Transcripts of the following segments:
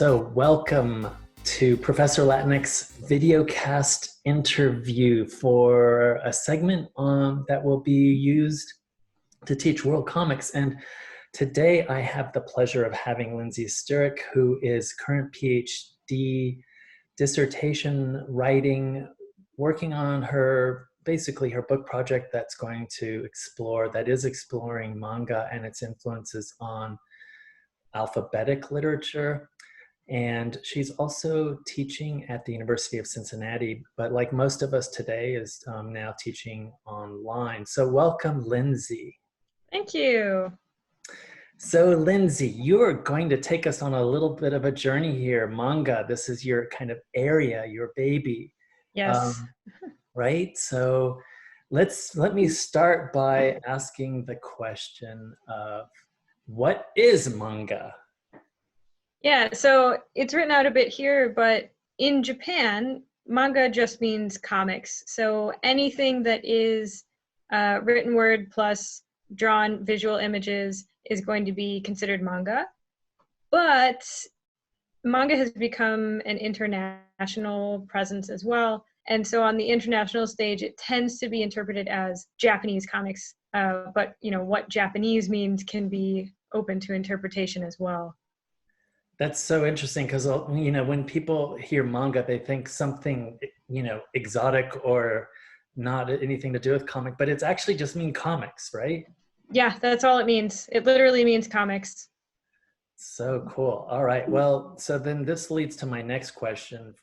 So welcome to Professor Latinx videocast interview for a segment that will be used to teach world comics. And today I have the pleasure of having Lindsey Stirek, who is current PhD dissertation writing, working on basically her book project that is exploring manga and its influences on alphabetic literature. And she's also teaching at the University of Cincinnati, but like most of us today is now teaching online. So welcome, Lindsey. Thank you. So Lindsey, you are going to take us on a little bit of a journey here. Manga, this is your kind of area, your baby. Yes. Right? So let me start by asking the question of, what is manga? Yeah, so it's written out a bit here, but in Japan, manga just means comics. So anything that is written word plus drawn visual images is going to be considered manga. But manga has become an international presence as well. And so on the international stage, it tends to be interpreted as Japanese comics. But what Japanese means can be open to interpretation as well. That's so interesting because, when people hear manga, they think something, exotic or not anything to do with comic, but it's actually just mean comics, right? Yeah, that's all it means. It literally means comics. So cool. All right. Well, so then this leads to my next question,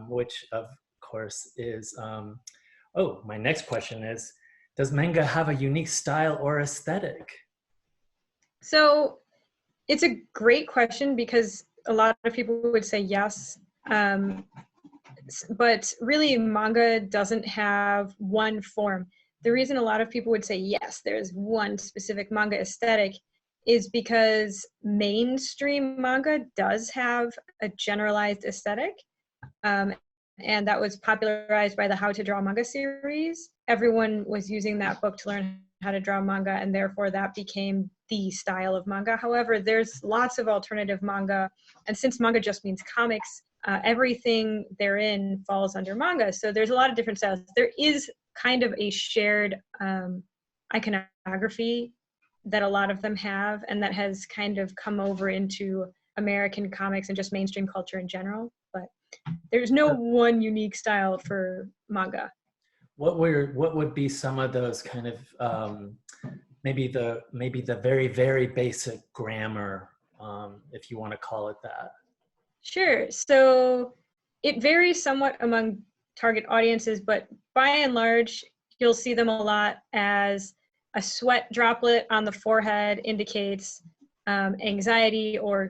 which of course is, my next question is, does manga have a unique style or aesthetic? So it's a great question because a lot of people would say yes. But really, manga doesn't have one form. The reason a lot of people would say yes, there's one specific manga aesthetic is because mainstream manga does have a generalized aesthetic. And that was popularized by the How to Draw Manga series. Everyone was using that book to learn how to draw manga, and therefore that became the style of manga. However, there's lots of alternative manga, and since manga just means comics, everything therein falls under manga. So there's a lot of different styles. There is kind of a shared iconography that a lot of them have, and that has kind of come over into American comics and just mainstream culture in general. But there's no one unique style for manga. What would be some of those kind of maybe the very, very basic grammar, if you want to call it that? Sure. So it varies somewhat among target audiences, but by and large, you'll see them a lot as a sweat droplet on the forehead indicates anxiety, or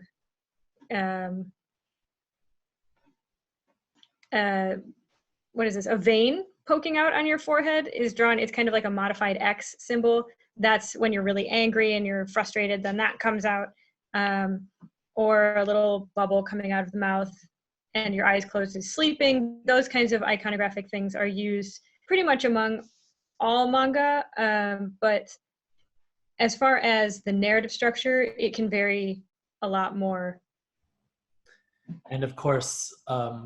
what is this? A vein poking out on your forehead is drawn. It's kind of like a modified X symbol. That's when you're really angry and you're frustrated, then that comes out. Or a little bubble coming out of the mouth and your eyes closed is sleeping. Those kinds of iconographic things are used pretty much among all manga. But as far as the narrative structure, it can vary a lot more. And of course,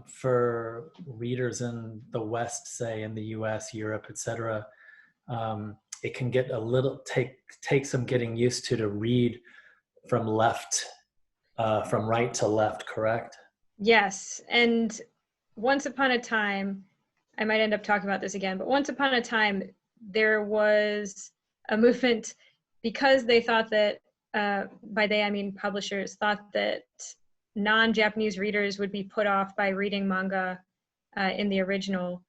for readers in the West, say in the US, Europe, etc., it can get take some getting used to read from right to left, correct? Yes, and once upon a time, I might end up talking about this again, but once upon a time, there was a movement because they thought that, by they I mean publishers, thought that non-Japanese readers would be put off by reading manga in the original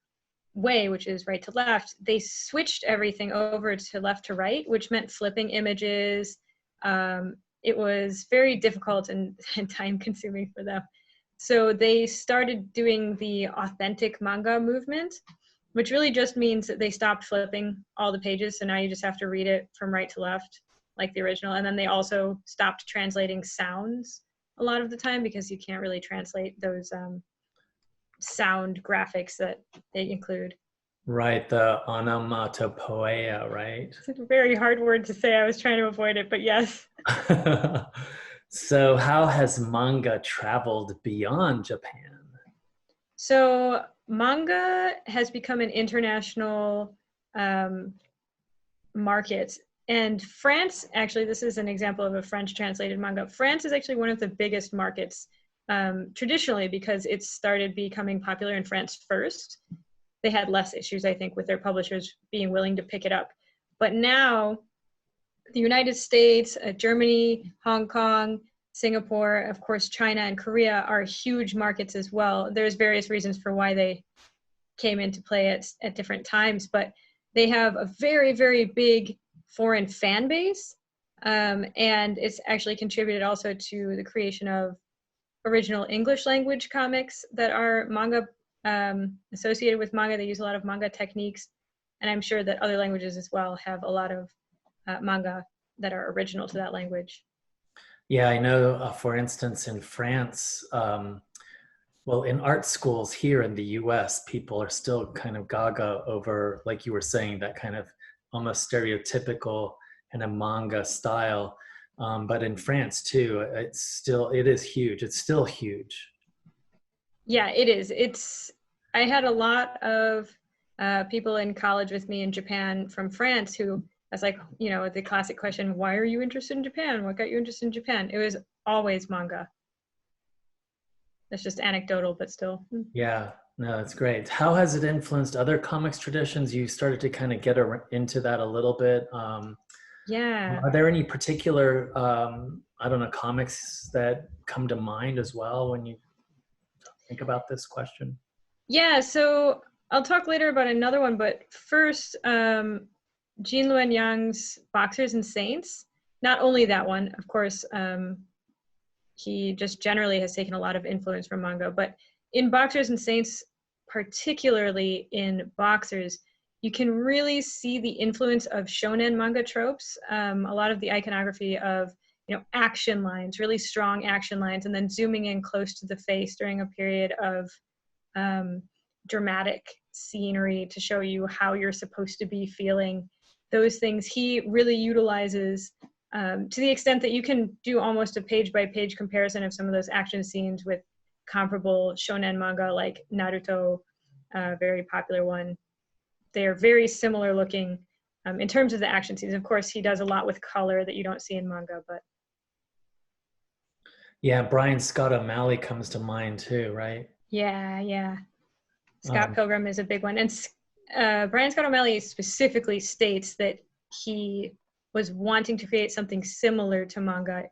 way, which is right to left. They switched everything over to left to right, which meant flipping images. It was very difficult and time consuming for them. So they started doing the authentic manga movement, which really just means that they stopped flipping all the pages. So now you just have to read it from right to left, like the original. And then they also stopped translating sounds a lot of the time because you can't really translate those sound graphics that they include. Right, the onomatopoeia, right? It's a very hard word to say. I was trying to avoid it, but yes. So how has manga traveled beyond Japan? So manga has become an international market. And France, actually, this is an example of a French translated manga. France is actually one of the biggest markets traditionally because it started becoming popular in France first. They had less issues, I think, with their publishers being willing to pick it up. But now the United States, Germany, Hong Kong, Singapore, of course, China and Korea are huge markets as well. There's various reasons for why they came into play at different times, but they have a very, very big foreign fan base. And it's actually contributed also to the creation of original English language comics that are manga associated with manga. They use a lot of manga techniques. And I'm sure that other languages as well have a lot of manga that are original to that language. Yeah, I know, for instance, in France, well, in art schools here in the US, people are still kind of gaga over, like you were saying, that kind of almost stereotypical kind of manga style. But in France too, it is huge. It's still huge. Yeah, it is. I had a lot of people in college with me in Japan from France who, that's like, the classic question, why are you interested in Japan? What got you interested in Japan? It was always manga. That's just anecdotal, but still. Yeah, no, that's great. How has it influenced other comics traditions? You started to kind of get into that a little bit. Yeah. Are there any particular, I don't know, comics that come to mind as well when you think about this question? Yeah, so I'll talk later about another one, but first, Jean Luen Yang's Boxers and Saints. Not only that one, of course, he just generally has taken a lot of influence from manga, but in Boxers and Saints, particularly in Boxers, you can really see the influence of shonen manga tropes. A lot of the iconography of, action lines, really strong action lines, and then zooming in close to the face during a period of dramatic scenery to show you how you're supposed to be feeling. Those things he really utilizes to the extent that you can do almost a page-by-page comparison of some of those action scenes with comparable shonen manga like Naruto, very popular one. They are very similar looking in terms of the action scenes. Of course, he does a lot with color that you don't see in manga, but. Yeah, Brian Scott O'Malley comes to mind too, right? Yeah. Scott Pilgrim is a big one. And Brian Scott O'Malley specifically states that he was wanting to create something similar to manga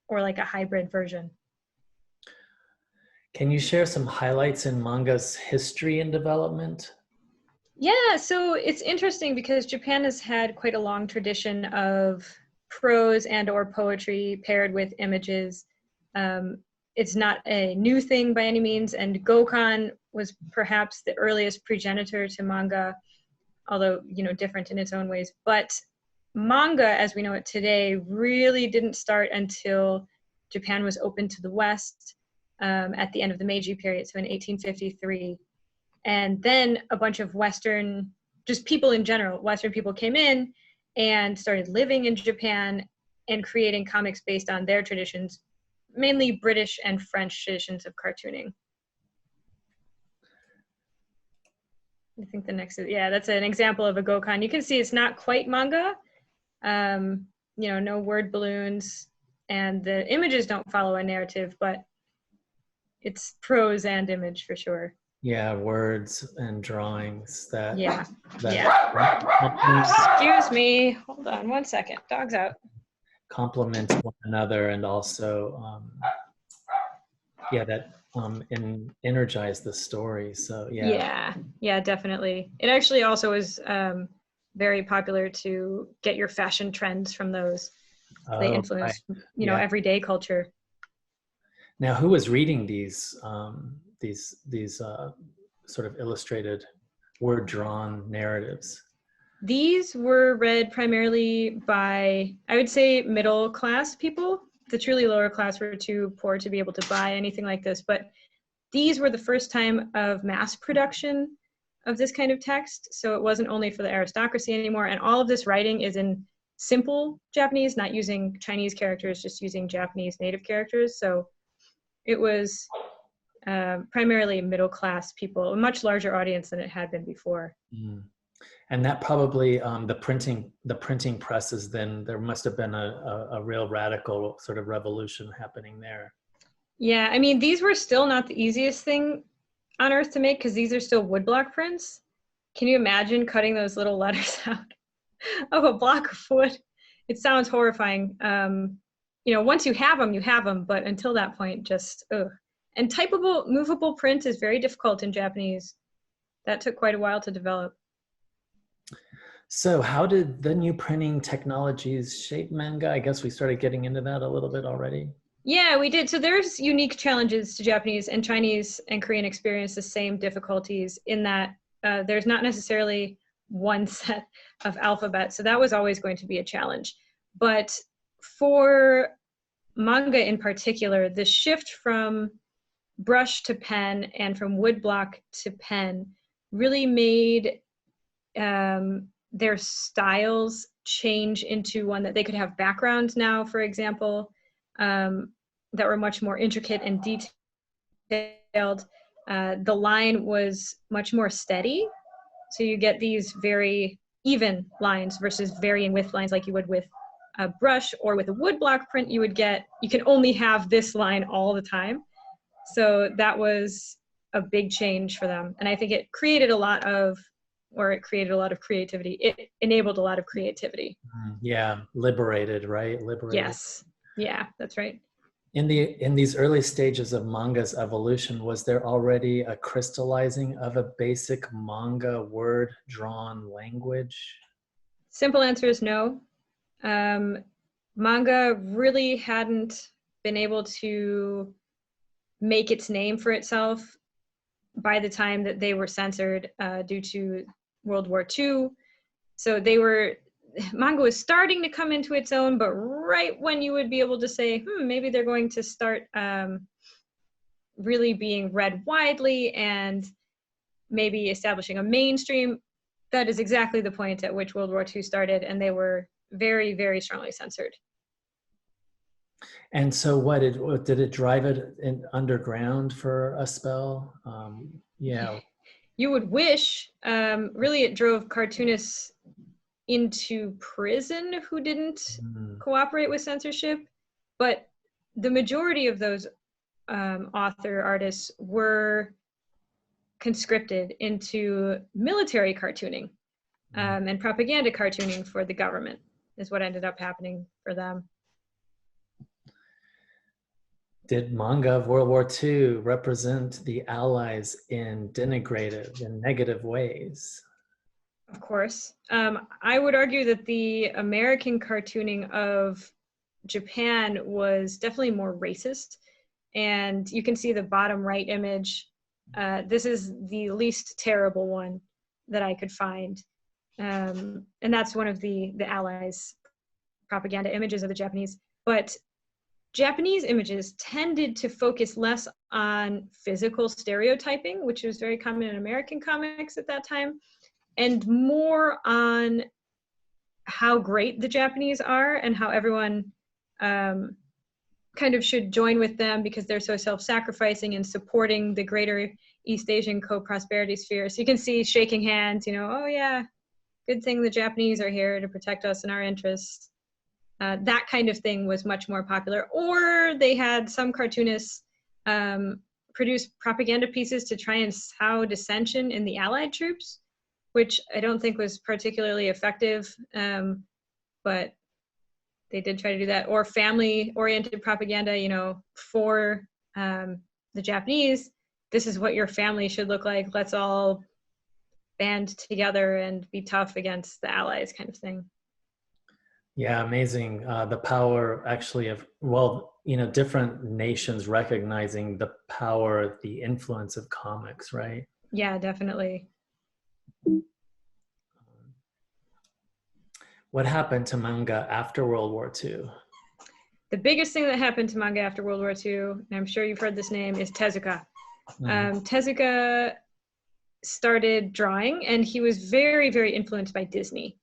or like a hybrid version. Can you share some highlights in manga's history and development? Yeah, so it's interesting because Japan has had quite a long tradition of prose and or poetry paired with images. It's not a new thing by any means, and Gokon was perhaps the earliest progenitor to manga, although, different in its own ways. But manga, as we know it today, really didn't start until Japan was open to the West at the end of the Meiji period, so in 1853. And then a bunch of Western, just people in general, Western people came in and started living in Japan and creating comics based on their traditions, mainly British and French traditions of cartooning. I think the next is, that's an example of a Gokon. You can see it's not quite manga, no word balloons, and the images don't follow a narrative, but it's prose and image for sure. Yeah, words and drawings that. Yeah. That Excuse me. Hold on 1 second. Dog's out. Complement one another and also, that energize the story. So Yeah, definitely. It actually also is very popular to get your fashion trends from those. They influence, everyday culture. Now, who was reading these sort of illustrated, word-drawn narratives? These were read primarily by, I would say, middle-class people. The truly lower class were too poor to be able to buy anything like this, but these were the first time of mass production of this kind of text, so it wasn't only for the aristocracy anymore, and all of this writing is in simple Japanese, not using Chinese characters, just using Japanese native characters. So it was primarily middle-class people, a much larger audience than it had been before. Mm. And that probably, the printing presses, then there must have been a real radical sort of revolution happening there. Yeah, I mean, these were still not the easiest thing on earth to make because these are still woodblock prints. Can you imagine cutting those little letters out of a block of wood? It sounds horrifying. You know, once you have them, but until that point, just ugh. And typable, movable print is very difficult in Japanese. That took quite a while to develop. So how did the new printing technologies shape manga? I guess we started getting into that a little bit already. Yeah, we did. So there's unique challenges to Japanese, and Chinese and Korean experience the same difficulties in that there's not necessarily one set of alphabet. So that was always going to be a challenge. But for manga in particular, the shift from brush to pen and from woodblock to pen really made their styles change into one that they could have backgrounds now, for example, that were much more intricate and detailed. The line was much more steady. So you get these very even lines versus varying width lines like you would with a brush, or with a woodblock print, you can only have this line all the time. So that was a big change for them. And I think it created a lot of creativity. It enabled a lot of creativity. Yeah, liberated, right? Liberated. Yes, yeah, that's right. In these early stages of manga's evolution, was there already a crystallizing of a basic manga word drawn language? Simple answer is no. Manga really hadn't been able to make its name for itself by the time that they were censored due to World War II. So manga was starting to come into its own, but right when you would be able to say, maybe they're going to start really being read widely and maybe establishing a mainstream, that is exactly the point at which World War II started, and they were very, very strongly censored. And so did it drive it underground for a spell? Yeah. You would wish. Really, it drove cartoonists into prison who didn't cooperate with censorship. But the majority of those artists were conscripted into military cartooning and propaganda cartooning for the government is what ended up happening for them. Did manga of World War II represent the Allies in denigrative and negative ways? Of course. I would argue that the American cartooning of Japan was definitely more racist. And you can see the bottom right image. This is the least terrible one that I could find. And that's one of the Allies' propaganda images of the Japanese. But Japanese images tended to focus less on physical stereotyping, which was very common in American comics at that time, and more on how great the Japanese are and how everyone kind of should join with them because they're so self-sacrificing and supporting the greater East Asian co-prosperity sphere. So you can see shaking hands, oh yeah, good thing the Japanese are here to protect us and our interests. That kind of thing was much more popular. Or they had some cartoonists produce propaganda pieces to try and sow dissension in the Allied troops, which I don't think was particularly effective, but they did try to do that. Or family-oriented propaganda, for the Japanese, this is what your family should look like. Let's all band together and be tough against the Allies, kind of thing. Yeah, amazing. The power actually of, different nations recognizing the power, the influence of comics, right? Yeah, definitely. What happened to manga after World War II? The biggest thing that happened to manga after World War II, and I'm sure you've heard this name, is Tezuka. Tezuka started drawing, and he was very, very influenced by Disney.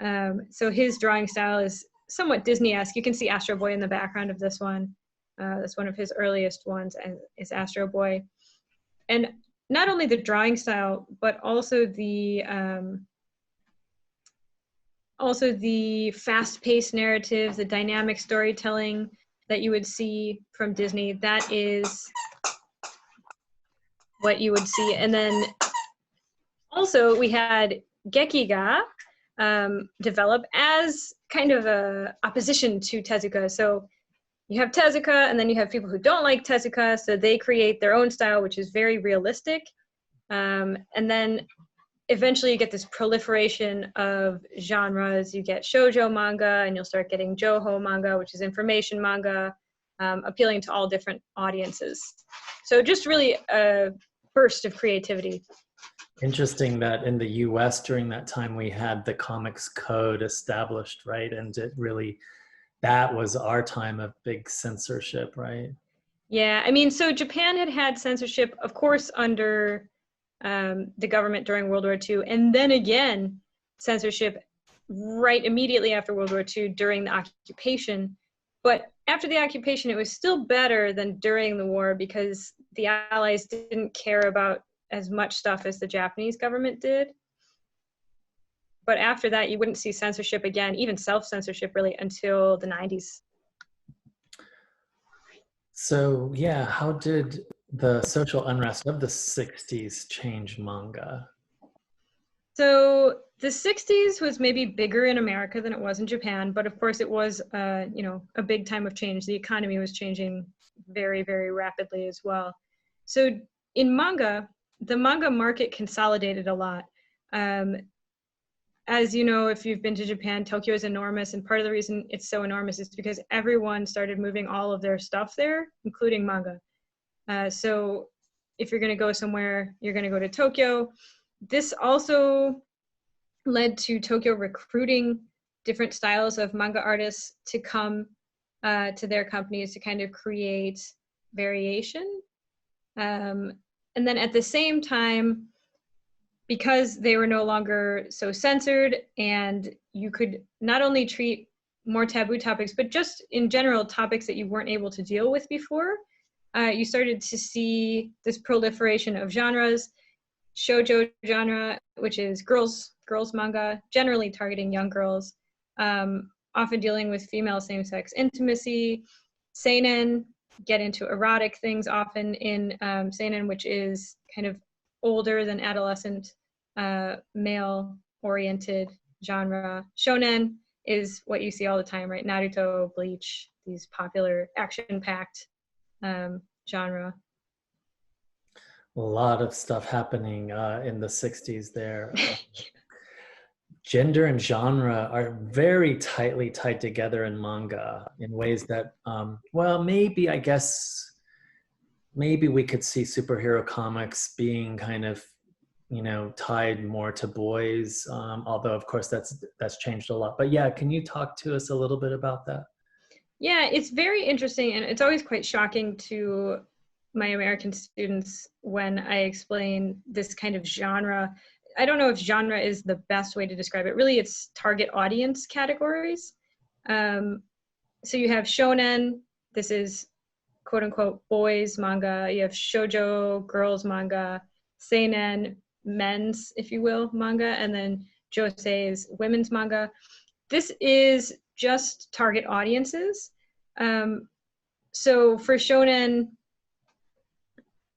So his drawing style is somewhat Disney-esque. You can see Astro Boy in the background of this one. That's one of his earliest ones, is Astro Boy. And not only the drawing style, but also the fast-paced narrative, the dynamic storytelling that you would see from Disney. That is what you would see. And then also we had Gekiga develop as kind of a opposition to Tezuka. So you have Tezuka, and then you have people who don't like Tezuka, so they create their own style, which is very realistic. And then eventually you get this proliferation of genres. You get shoujo manga, and you'll start getting Joho manga, which is information manga, appealing to all different audiences. So just really a burst of creativity. Interesting that in the US during that time we had the Comics Code established, right? And it really, that was our time of big censorship, right? Yeah, I mean, so Japan had censorship, of course, under the government during World War II, and then again, censorship right immediately after World War II during the occupation. But after the occupation, it was still better than during the war because the Allies didn't care about as much stuff as the Japanese government did. But after that, you wouldn't see censorship again, even self-censorship really, until the 90s. So yeah, how did the social unrest of the 60s change manga? So the 60s was maybe bigger in America than it was in Japan, but of course it was, you know, a big time of change. The economy was changing very, very rapidly as well. So in manga, the manga market consolidated a lot. As you know, if you've been to Japan, Tokyo is enormous, and part of the reason it's so enormous is because everyone started moving all of their stuff there, including manga. So if you're going to go somewhere, you're going to go to Tokyo. This also led to Tokyo recruiting different styles of manga artists to come to their companies to kind of create variation. And then at the same time, because they were no longer so censored and you could not only treat more taboo topics, but just in general topics that you weren't able to deal with before, you started to see this proliferation of genres. Shoujo genre, which is girls manga, generally targeting young girls, often dealing with female same-sex intimacy. Seinen, get into erotic things often in seinen, which is kind of older than adolescent, male-oriented genre. Shonen is what you see all the time, right? Naruto, Bleach, these popular action-packed genre. A lot of stuff happening in the 60s there. Gender and genre are very tightly tied together in manga in ways that, well, maybe, I guess, maybe we could see superhero comics being kind of, you know, tied more to boys, although of course that's changed a lot. But yeah, can you talk to us a little bit about that? Yeah, it's very interesting, and it's always quite shocking to my American students when I explain this kind of genre. I don't know if genre is the best way to describe it. Really, it's target audience categories. So you have shonen, this is quote unquote boys manga. You have shoujo, girls manga, seinen, men's, if you will, manga, and then josei is women's manga. This is just target audiences. So for shonen,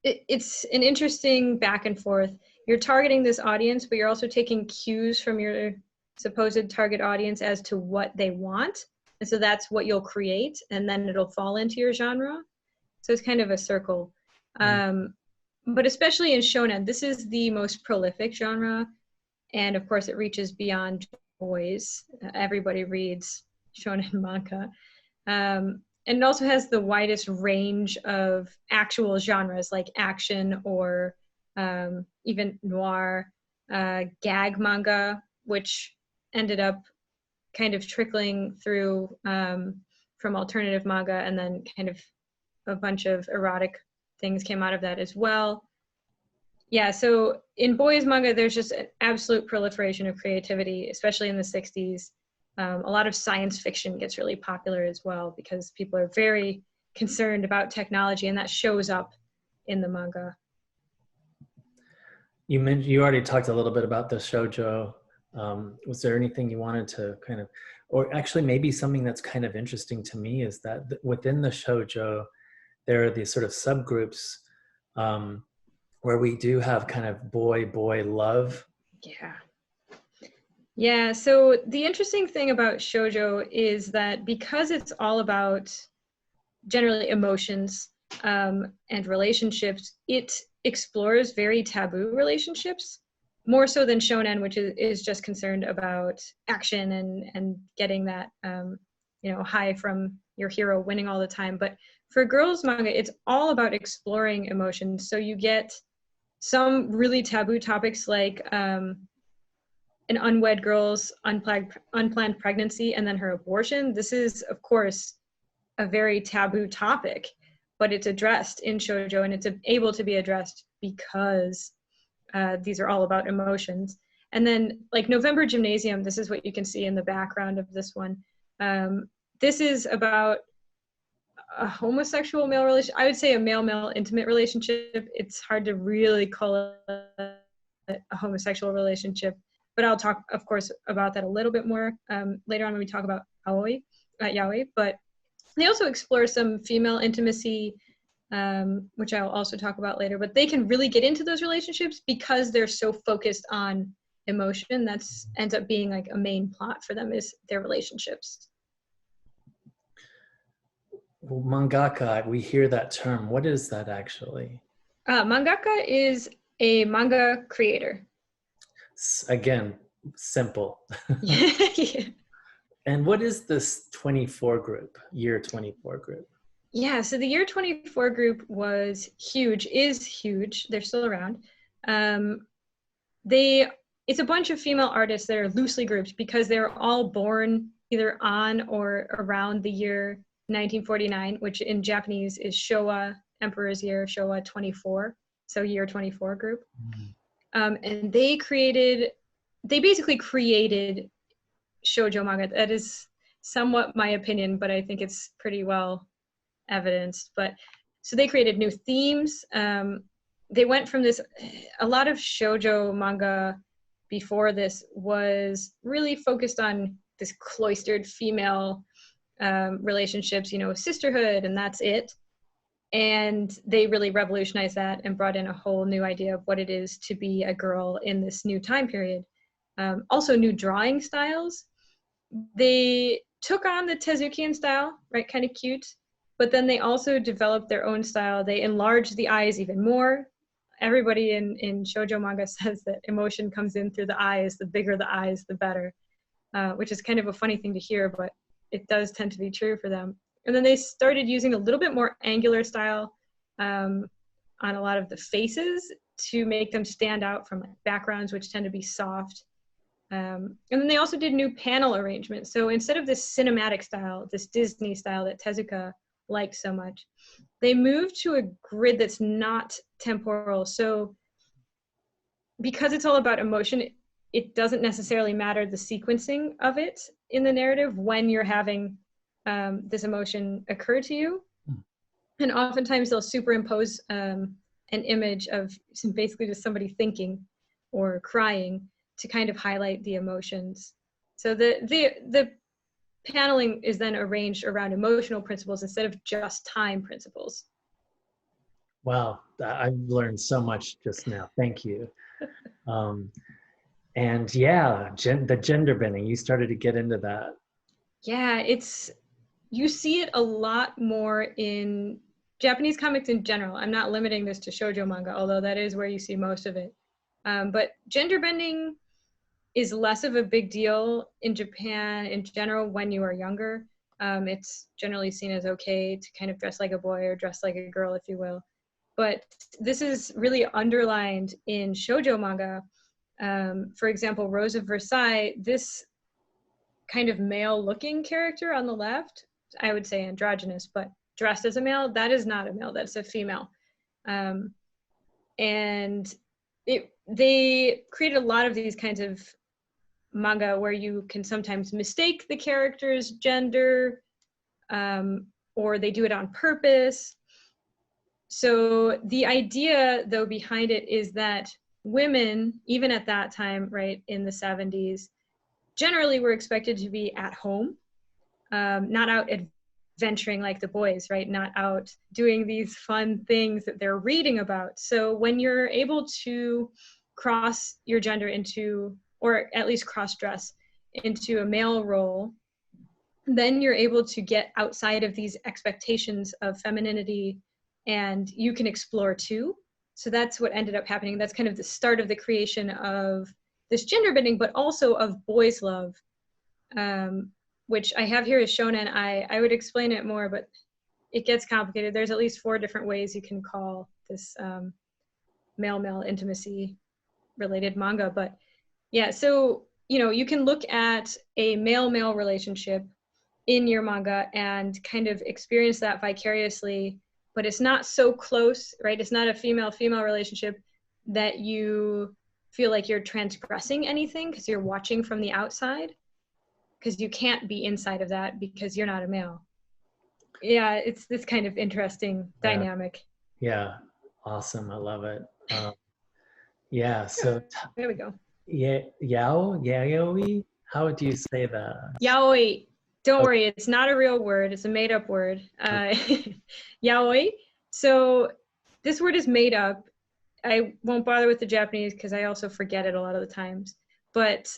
it's an interesting back and forth. You're targeting this audience, but you're also taking cues from your supposed target audience as to what they want. And so that's what you'll create, and then it'll fall into your genre. So it's kind of a circle. But especially in shonen, this is the most prolific genre. And of course, it reaches beyond boys. Everybody reads shonen manga. And it also has the widest range of actual genres like action or even noir, gag manga, which ended up kind of trickling through from alternative manga, and then kind of a bunch of erotic things came out of that as well. Yeah, so in boys manga, there's just an absolute proliferation of creativity, especially in the 60s. A lot of science fiction gets really popular as well because people are very concerned about technology, and that shows up in the manga. You already talked a little bit about the shoujo. Was there anything you wanted to kind of, or actually maybe something that's kind of interesting to me is that within the shoujo, there are these sort of subgroups where we do have kind of boy love. Yeah. Yeah, so the interesting thing about shoujo is that because it's all about generally emotions and relationships, it explores very taboo relationships more so than shonen, which is just concerned about action and getting that high from your hero winning all the time. But for girls manga, it's all about exploring emotions. So you get some really taboo topics like an unwed girl's unplanned pregnancy and then her abortion. This is, of course, a very taboo topic, but it's addressed in shoujo, and it's able to be addressed because these are all about emotions. And then like November Gymnasium, this is what you can see in the background of this one. This is about a homosexual male relation. I would say a male-male intimate relationship. It's hard to really call it a homosexual relationship, but I'll talk, of course, about that a little bit more later on when we talk about yaoi. But they also explore some female intimacy, which I'll also talk about later, but they can really get into those relationships because they're so focused on emotion. That's ends up being like a main plot for them, is their relationships. Well, mangaka, we hear that term. What is that actually? Mangaka is a manga creator. Again, simple. Yeah. And what is this 24 group, year 24 group? Yeah, so the year 24 group is huge. They're still around. It's a bunch of female artists that are loosely grouped because they're all born either on or around the year 1949, which in Japanese is Showa, Emperor's Year, Showa 24, so year 24 group. And they basically created shoujo manga. That is somewhat my opinion, but I think it's pretty well evidenced. But so they created new themes. They went from a lot of shoujo manga before this was really focused on this cloistered female relationships, sisterhood, and that's it. And they really revolutionized that and brought in a whole new idea of what it is to be a girl in this new time period. Also new drawing styles. They took on the Tezukian style, right? Kind of cute. But then they also developed their own style. They enlarged the eyes even more. Everybody in shoujo manga says that emotion comes in through the eyes. The bigger the eyes, the better, which is kind of a funny thing to hear, but it does tend to be true for them. And then they started using a little bit more angular style on a lot of the faces to make them stand out from backgrounds, which tend to be soft. And then they also did new panel arrangements. So instead of this cinematic style, this Disney style that Tezuka liked so much, they moved to a grid that's not temporal. So because it's all about emotion, it doesn't necessarily matter the sequencing of it in the narrative when you're having this emotion occur to you. And oftentimes they'll superimpose an image of basically just somebody thinking or crying to kind of highlight the emotions. So the paneling is then arranged around emotional principles instead of just time principles. Wow, I've learned so much just now. Thank you. And yeah, the gender bending, you started to get into that. Yeah, you see it a lot more in Japanese comics in general. I'm not limiting this to shoujo manga, although that is where you see most of it. But gender bending is less of a big deal in Japan in general when you are younger. It's generally seen as okay to kind of dress like a boy or dress like a girl, if you will. But this is really underlined in shoujo manga. For example, Rose of Versailles, this kind of male-looking character on the left, I would say androgynous, but dressed as a male, that is not a male, that's a female. And they created a lot of these kinds of manga where you can sometimes mistake the character's gender, or they do it on purpose. So the idea, though, behind it is that women, even at that time, right, in the 70s, generally were expected to be at home, not out adventuring like the boys, right? Not out doing these fun things that they're reading about. So when you're able to cross your gender into, or at least cross-dress into a male role, then you're able to get outside of these expectations of femininity, and you can explore too. So that's what ended up happening. That's kind of the start of the creation of this gender bending, but also of boys love, which I have here as shonen. I would explain it more, but it gets complicated. There's at least 4 different ways you can call this male-male intimacy related manga. But yeah, so, you know, you can look at a male-male relationship in your manga and kind of experience that vicariously, but it's not so close, right? It's not a female-female relationship that you feel like you're transgressing anything because you're watching from the outside, because you can't be inside of that because you're not a male. Yeah, it's this kind of interesting dynamic. Yeah, awesome. I love it. Yeah, so there we go. Yaoi? How do you say that? Yaoi. Don't worry, it's not a real word. It's a made-up word. Yaoi. So this word is made up. I won't bother with the Japanese because I also forget it a lot of the times. But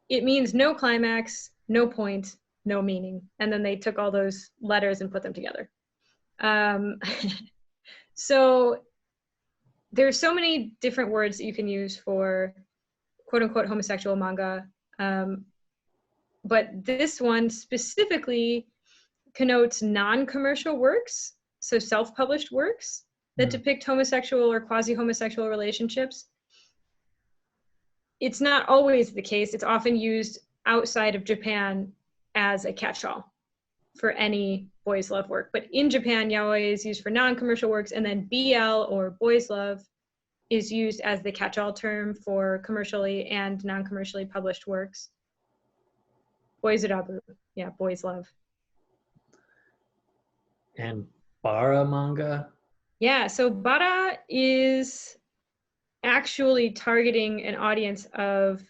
it means no climax, no point, no meaning. And then they took all those letters and put them together. So there's so many different words that you can use for quote-unquote homosexual manga. But this one specifically connotes non-commercial works, so self-published works that depict homosexual or quasi-homosexual relationships. It's not always the case. It's often used outside of Japan as a catch-all for any boys love work. But in Japan, yaoi is used for non-commercial works, and then BL, or boys love, is used as the catch-all term for commercially and non-commercially published works. Boizurabu, yeah, boys love. And bara manga? Yeah, so bara is actually targeting an audience of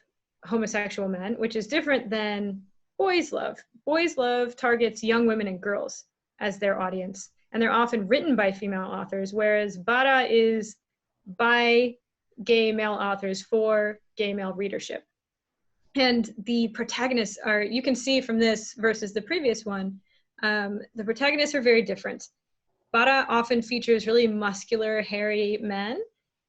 homosexual men, which is different than boys love. Boys love targets young women and girls as their audience, and they're often written by female authors, whereas bara is by gay male authors for gay male readership. And the protagonists are, you can see from this versus the previous one, the protagonists are very different. Bara often features really muscular, hairy men,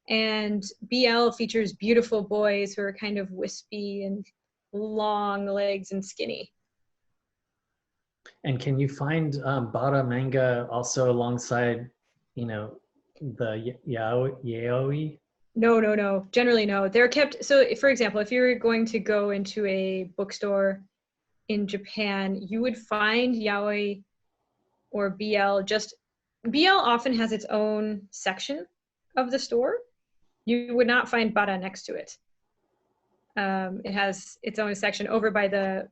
and BL features beautiful boys who are kind of wispy and long legs and skinny. And can you find bara manga also alongside, you know, the yaoi? No. Generally, no. They're kept, so for example, if you're going to go into a bookstore in Japan, you would find yaoi or BL. Just BL often has its own section of the store. You would not find bara next to it. It has its own section over by the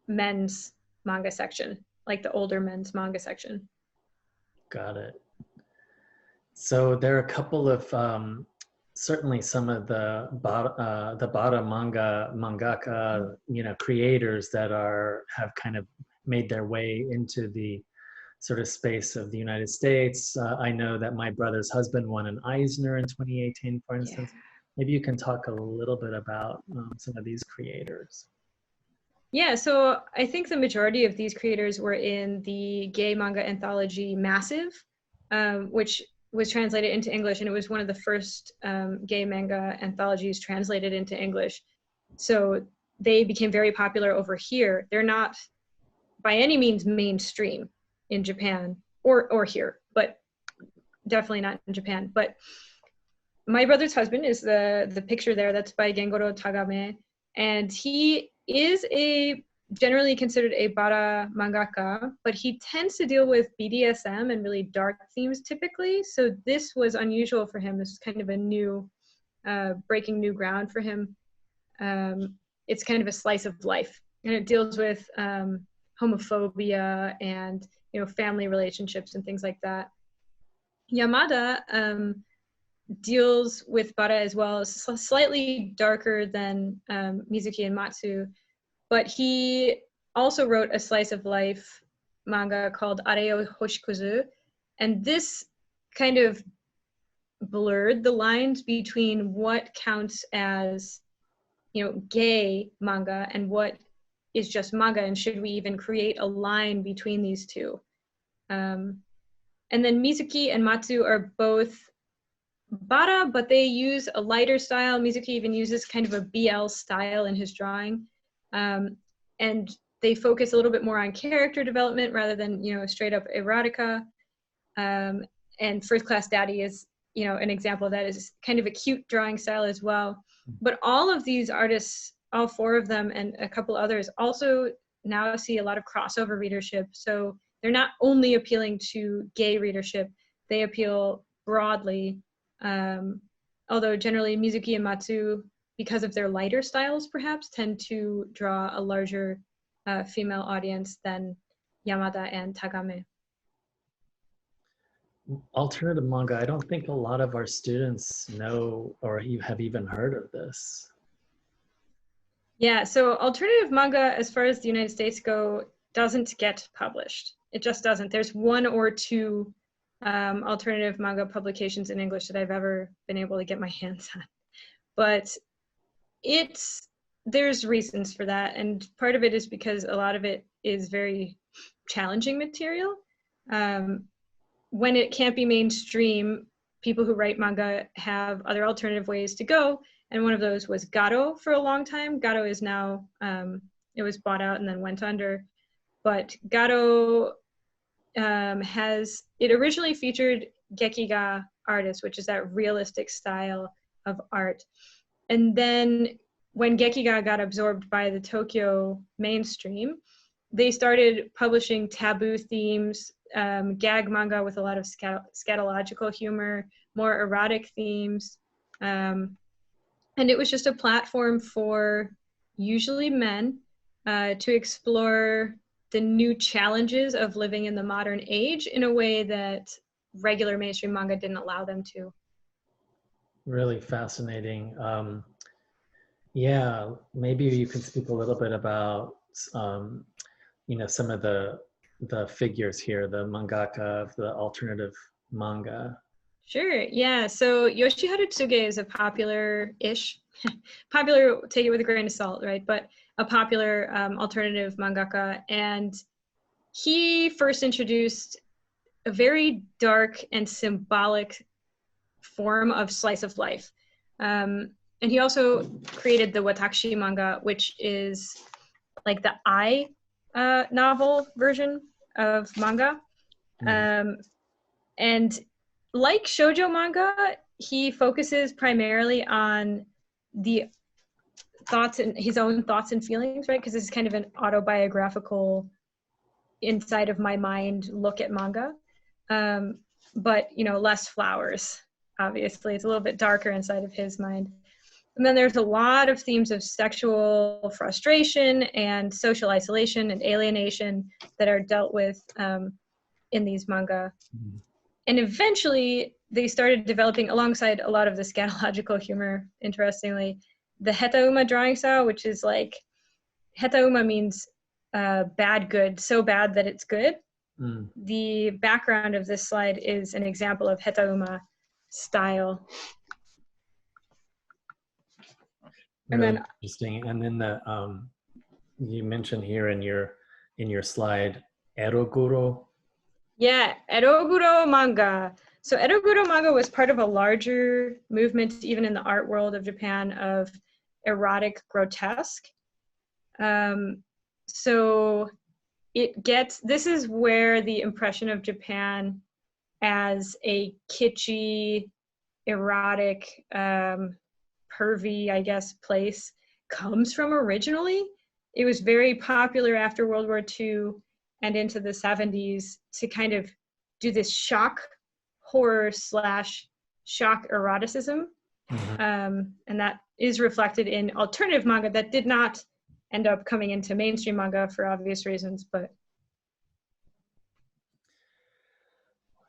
men's manga section, like the older men's manga section. Got it. So there are a couple of certainly some of the bara mangaka, you know, creators that have kind of made their way into the sort of space of the United States. I know that my brother's husband won an Eisner in 2018, for instance. Yeah. Maybe you can talk a little bit about some of these creators. Yeah, so I think the majority of these creators were in the gay manga anthology Massive, which was translated into English, and it was one of the first gay manga anthologies translated into English. So they became very popular over here. They're not by any means mainstream in Japan or here, but definitely not in Japan. But my brother's husband is the picture there, that's by Gengoro Tagame, and he is generally considered a bara mangaka, but he tends to deal with BDSM and really dark themes typically. So this was unusual for him. This is kind of a new breaking new ground for him. It's kind of a slice of life, and it deals with homophobia and family relationships and things like that. Yamada deals with bara as well. It's slightly darker than Mizuki and Matsu, but he also wrote a slice of life manga called Areo Hoshikuzu, and this kind of blurred the lines between what counts as gay manga and what is just manga, and should we even create a line between these two. And then Mizuki and Matsu are both bara, but they use a lighter style. Mizuki even uses kind of a BL style in his drawing, and they focus a little bit more on character development rather than straight up erotica. And First Class Daddy is an example of that. Is kind of a cute drawing style as well. But all of these artists, all four of them and a couple others, also now see a lot of crossover readership. So they're not only appealing to gay readership, they appeal broadly. Although generally Mizuki and Matsu, because of their lighter styles perhaps, tend to draw a larger female audience than Yamada and Tagame. Alternative manga, I don't think a lot of our students know or have even heard of this. Yeah, so alternative manga, as far as the United States go, doesn't get published. It just doesn't. There's one or two alternative manga publications in English that I've ever been able to get my hands on. But there's reasons for that, and part of it is because a lot of it is very challenging material. When it can't be mainstream, people who write manga have other alternative ways to go, and one of those was Garo for a long time. Garo is now, it was bought out and then went under, but Garo it originally featured Gekiga artists, which is that realistic style of art. And then when Gekiga got absorbed by the Tokyo mainstream, they started publishing taboo themes, gag manga with a lot of scatological humor, more erotic themes. And it was just a platform for usually men to explore the new challenges of living in the modern age in a way that regular mainstream manga didn't allow them to. Really fascinating. Yeah, maybe you can speak a little bit about some of the figures here, the mangaka of the alternative manga. Sure, yeah. So Yoshiharu Tsuge is a popular-ish, popular, take it with a grain of salt, right? But a popular alternative mangaka. And he first introduced a very dark and symbolic form of slice of life. And he also created the Watashi manga, which is like the I novel version of manga. And like shoujo manga, he focuses primarily on the thoughts and his own thoughts and feelings, right? Because this is kind of an autobiographical, inside of my mind look at manga. But less flowers, obviously. It's a little bit darker inside of his mind. And then there's a lot of themes of sexual frustration and social isolation and alienation that are dealt with in these manga. And eventually they started developing, alongside a lot of the scatological humor, interestingly, the hetauma drawing style, which is like, hetauma means bad good, so bad that it's good. The background of this slide is an example of hetauma style. And really then interesting. And then you mentioned here in your slide, eroguro. Yeah, eroguro manga. So eroguro manga was part of a larger movement, even in the art world of Japan, of erotic grotesque. So this is where the impression of Japan as a kitschy, erotic, pervy, I guess, place comes from originally. It was very popular after World War II and into the 70s to kind of do this shock horror / shock eroticism. And that is reflected in alternative manga that did not end up coming into mainstream manga for obvious reasons, but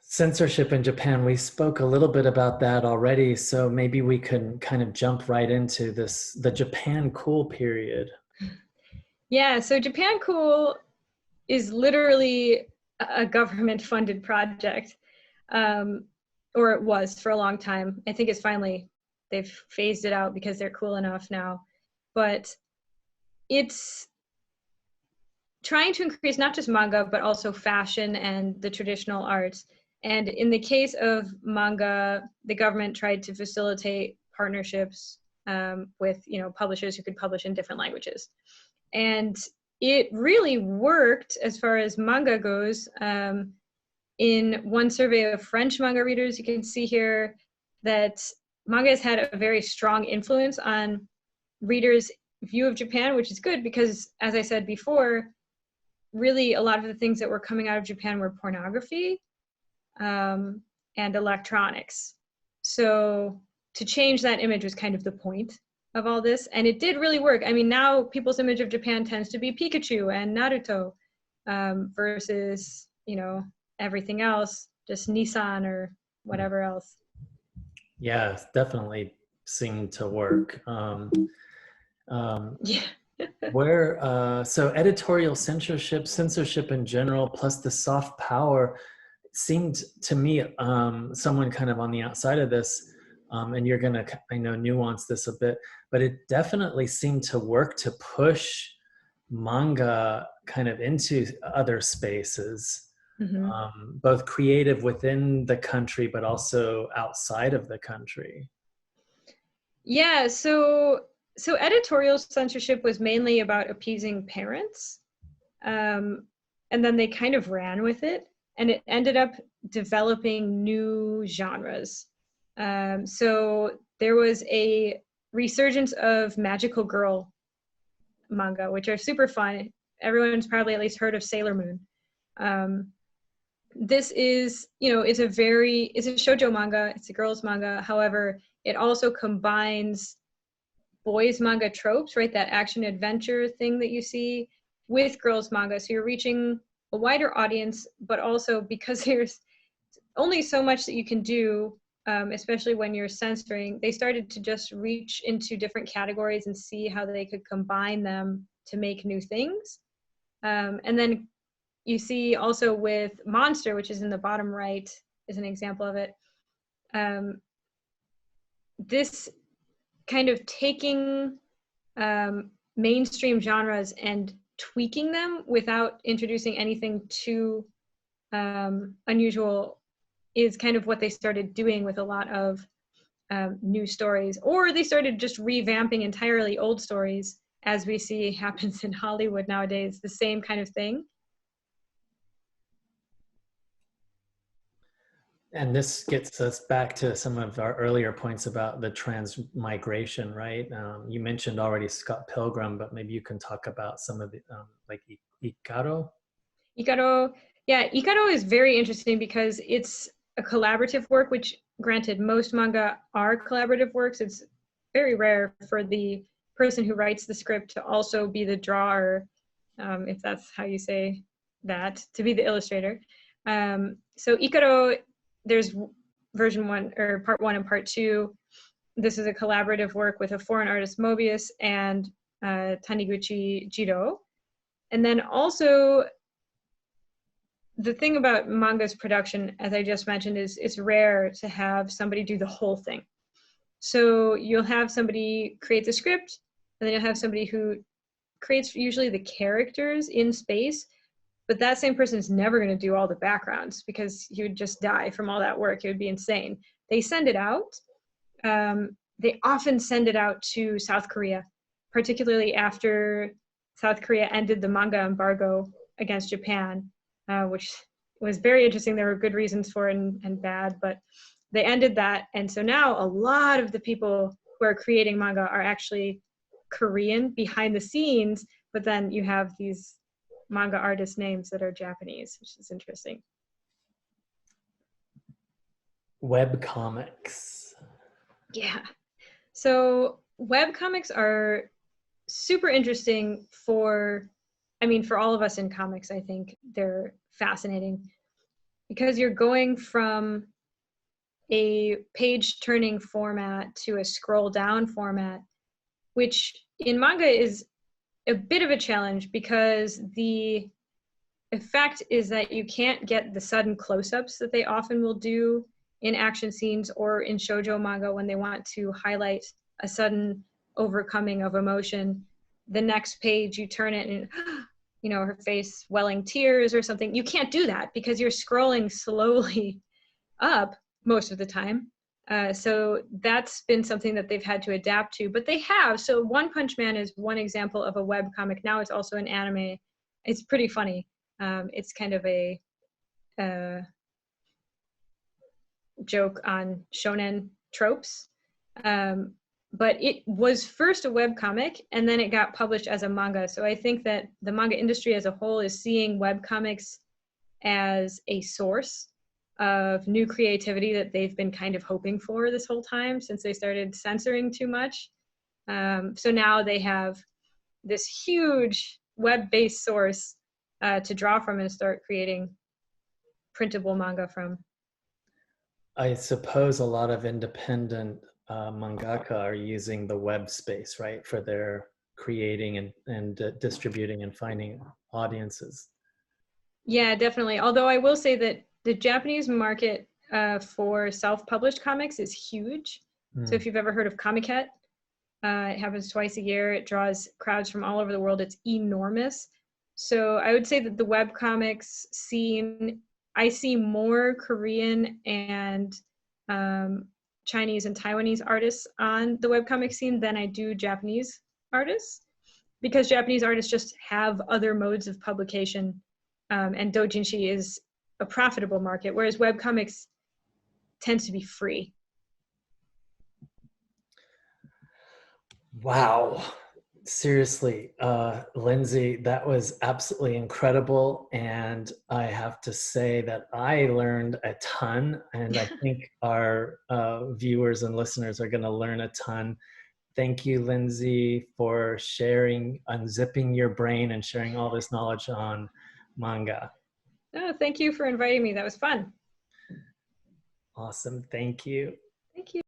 censorship in Japan, we spoke a little bit about that already, so maybe we can kind of jump right into this, the Japan Cool period. Yeah, so Japan Cool is literally a government-funded project, or it was for a long time. I think it's finally, they've phased it out because they're cool enough now. But it's trying to increase not just manga, but also fashion and the traditional arts. And in the case of manga, the government tried to facilitate partnerships with, publishers who could publish in different languages. And it really worked as far as manga goes. In one survey of French manga readers, you can see here that manga has had a very strong influence on readers' view of Japan, which is good because, as I said before, really a lot of the things that were coming out of Japan were pornography and electronics. So to change that image was kind of the point of all this, and it did really work. I mean, now people's image of Japan tends to be Pikachu and Naruto versus, everything else, just Nissan or whatever else. Yeah, definitely seemed to work. Yeah. So editorial censorship in general, plus the soft power seemed to me, someone kind of on the outside of this, and you're gonna, I know, nuance this a bit, but it definitely seemed to work to push manga kind of into other spaces. Both creative within the country, but also outside of the country. Yeah, so editorial censorship was mainly about appeasing parents, and then they kind of ran with it, and it ended up developing new genres. So there was a resurgence of magical girl manga, which are super fun. Everyone's probably at least heard of Sailor Moon. This is, it's a shoujo manga, it's a girls manga. However, it also combines boys manga tropes, right? That action adventure thing that you see with girls manga. So you're reaching a wider audience, but also because there's only so much that you can do, especially when you're censoring, they started to just reach into different categories and see how they could combine them to make new things. And then you see also with Monster, which is in the bottom right, is an example of it. This kind of taking mainstream genres and tweaking them without introducing anything too unusual is kind of what they started doing with a lot of new stories, or they started just revamping entirely old stories, as we see happens in Hollywood nowadays, the same kind of thing. And this gets us back to some of our earlier points about the transmigration, right? You mentioned already Scott Pilgrim, but maybe you can talk about some of the, like Ikaro? Ikaro, yeah, Ikaro is very interesting because it's a collaborative work, which granted, most manga are collaborative works. It's very rare for the person who writes the script to also be the drawer, if that's how you say that, to be the illustrator. So Ikaro, there's version 1 or part 1 and part 2. This is a collaborative work with a foreign artist, Mobius, and Taniguchi Jiro. And then also the thing about manga's production, as I just mentioned, is it's rare to have somebody do the whole thing. So you'll have somebody create the script, and then you'll have somebody who creates usually the characters in space, but that same person is never going to do all the backgrounds because he would just die from all that work. It would be insane. They send it out. They often send it out to South Korea, particularly after South Korea ended the manga embargo against Japan, which was very interesting. There were good reasons for it and bad, but they ended that. And so now a lot of the people who are creating manga are actually Korean behind the scenes, but then you have these manga artist names that are Japanese, which is interesting. Web comics. Yeah. So webcomics are super interesting for, I mean, for all of us in comics. I think they're fascinating because you're going from a page turning format to a scroll down format, which in manga is a bit of a challenge because the effect is that you can't get the sudden close-ups that they often will do in action scenes or in shoujo manga when they want to highlight a sudden overcoming of emotion. The next page you turn it and you know, her face welling tears or something. You can't do that because you're scrolling slowly up most of the time. So that's been something that they've had to adapt to, but they have. So One Punch Man is one example of a web comic. Now it's also an anime. It's pretty funny. It's kind of a joke on shonen tropes. But it was first a web comic and then it got published as a manga. So I think that the manga industry as a whole is seeing web comics as a source of new creativity that they've been kind of hoping for this whole time since they started censoring too much. So now they have this huge web-based source to draw from and start creating printable manga from. I suppose a lot of independent mangaka are using the web space, right, for their creating and distributing and finding audiences. Yeah, definitely. Although I will say that the Japanese market for self-published comics is huge. So if you've ever heard of Comiket, it happens twice a year. It draws crowds from all over the world. It's enormous. So I would say that the webcomics scene, I see more Korean and Chinese and Taiwanese artists on the webcomic scene than I do Japanese artists, because Japanese artists just have other modes of publication, and doujinshi is a profitable market, whereas webcomics tends to be free. Wow. Seriously, Lindsey, that was absolutely incredible. And I have to say that I learned a ton, and I think our viewers and listeners are going to learn a ton. Thank you, Lindsey, for sharing, unzipping your brain and sharing all this knowledge on manga. Oh, thank you for inviting me. That was fun. Awesome. Thank you. Thank you.